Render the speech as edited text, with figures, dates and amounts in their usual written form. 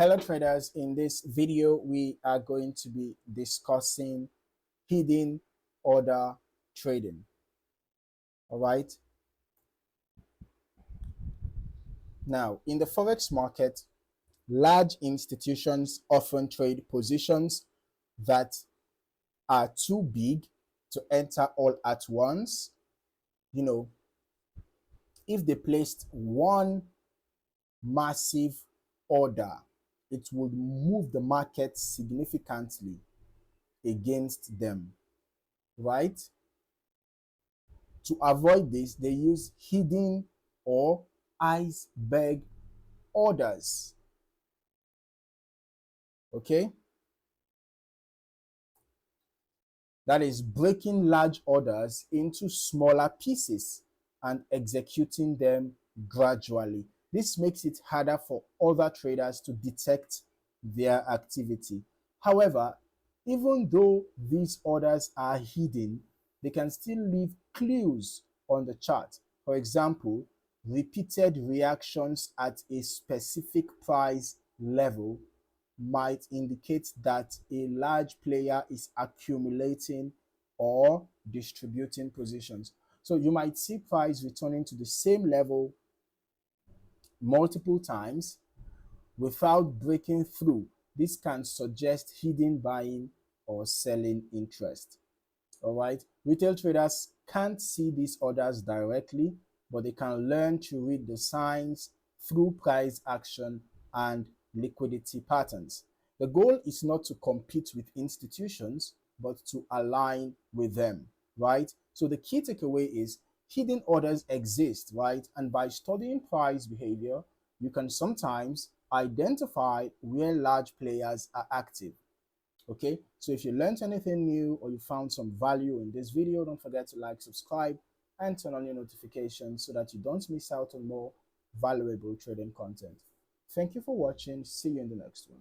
Hello traders, in this video we are going to be discussing hidden order trading. All right. Now, in the Forex market, large institutions often trade positions that are too big to enter all at once. If they placed one massive order, it would move the market significantly against them, right? To avoid this, they use hidden or iceberg orders. Okay? That is breaking large orders into smaller pieces and executing them gradually. This makes it harder for other traders to detect their activity. However, even though these orders are hidden, they can still leave clues on the chart. For example, repeated reactions at a specific price level might indicate that a large player is accumulating or distributing positions. So you might see price returning to the same level multiple times without breaking through. This can suggest hidden buying or selling interest. All right. Retail traders can't see these orders directly, but they can learn to read the signs through price action and liquidity patterns. The goal is not to compete with institutions, but to align with them, right? So the key takeaway is hidden orders exist, right? And by studying price behavior, you can sometimes identify where large players are active. Okay, so if you learned anything new or you found some value in this video, don't forget to like, subscribe, and turn on your notifications so that you don't miss out on more valuable trading content. Thank you for watching. See you in the next one.